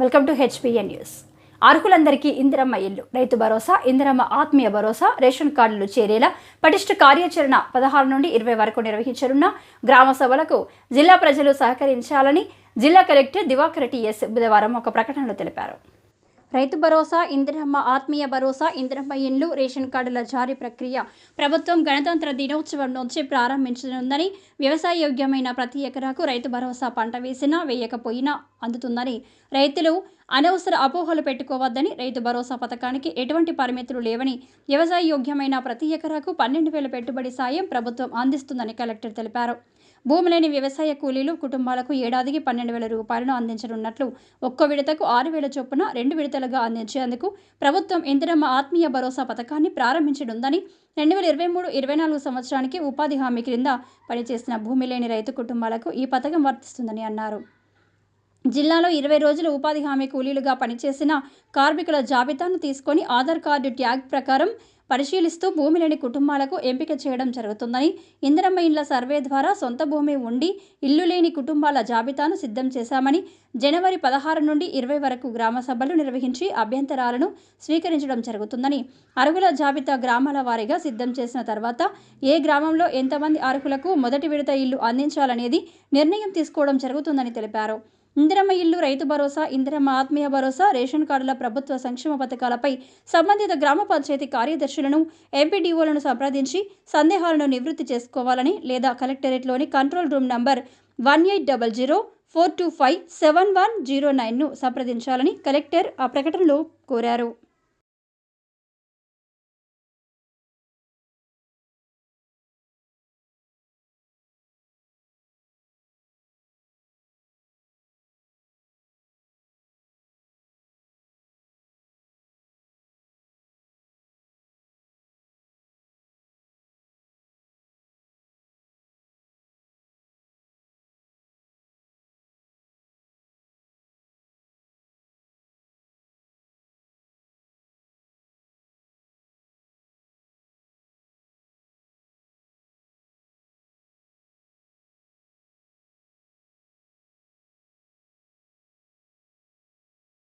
Welcome to HPN news. అర్హులందరికీ ఇందిరమ్మ ఇల్లు, రైతు భరోసా, ఇందిరమ్మ ఆత్మీయ భరోసా, రేషన్ కార్డులు చేరేలా పటిష్ట కార్యాచరణ 16 నుండి 20 వరకు నిర్వహించనున్న గ్రామ సభలకు జిల్లా ప్రజలు సహకరించాలని జిల్లా కలెక్టర్ దివాకర్ టిఎస్ బుధవారం ఒక ప్రకటనలో తెలిపారు. రైతు భరోసా, ఇందిరమ్మ ఆత్మీయ భరోసా, ఇందిరమ్మ ఇండ్లు, రేషన్ కార్డుల జారీ ప్రక్రియ ప్రభుత్వం గణతంత్ర దినోత్సవం నుంచి ప్రారంభించనుందని, వ్యవసాయ యోగ్యమైన ప్రతి ఎకరాకు రైతు భరోసా పంట వేసినా వేయకపోయినా అందుతుందని, రైతులు అనవసర అపోహలు పెట్టుకోవద్దని, రైతు భరోసా పథకానికి ఎటువంటి పరిమితులు లేవని, వ్యవసాయ యోగ్యమైన ప్రతి ఎకరాకు 12,000 పెట్టుబడి సాయం ప్రభుత్వం అందిస్తుందని కలెక్టర్ తెలిపారు. భూమి లేని వ్యవసాయ కూలీలు కుటుంబాలకు ఏడాదికి 12,000 రూపాయలను అందించనున్నట్లు, ఒక్కో విడతకు 6,000 చొప్పున 2 విడతలుగా అందించేందుకు ప్రభుత్వం ఇందిరమ్మ ఆత్మీయ భరోసా పథకాన్ని ప్రారంభించనుందని, 2023-24 సంవత్సరానికి ఉపాధి హామీ క్రింద పనిచేసిన భూమి లేని రైతు కుటుంబాలకు ఈ పథకం వర్తిస్తుందని అన్నారు. జిల్లాలో 20 రోజులు ఉపాధి హామీ కూలీలుగా పనిచేసిన కార్మికుల జాబితాను తీసుకొని ఆధార్ కార్డు ట్యాగ్ ప్రకారం పరిశీలిస్తూ భూమి లేని కుటుంబాలకు ఎంపిక చేయడం జరుగుతుందని, ఇందిరమ్మ ఇండ్ల సర్వే ద్వారా సొంత భూమి ఉండి ఇల్లు లేని కుటుంబాల జాబితాను సిద్ధం చేశామని, జనవరి 16 నుండి 20 వరకు గ్రామ సభలు నిర్వహించి అభ్యంతరాలను స్వీకరించడం జరుగుతుందని, అర్హుల జాబితా గ్రామాల వారీగా సిద్ధం చేసిన తర్వాత ఏ గ్రామంలో ఎంతమంది అర్హులకు మొదటి విడత ఇల్లు అందించాలనేది నిర్ణయం తీసుకోవడం జరుగుతుందని తెలిపారు. ఇందిరమ్మ ఇల్లు, రైతు భరోసా, ఇందిరమ్మ ఆత్మీయ భరోసా, రేషన్ కార్డుల ప్రభుత్వ సంక్షేమ పథకాలపై సంబంధిత గ్రామ పంచాయతీ కార్యదర్శులను, ఎంపీడీఓలను సంప్రదించి సందేహాలను నివృత్తి చేసుకోవాలని లేదా కలెక్టరేట్లోని కంట్రోల్ రూమ్ నంబర్ 1800-425-7109ను సంప్రదించాలని కలెక్టర్ ఆ ప్రకటనలో కోరారు.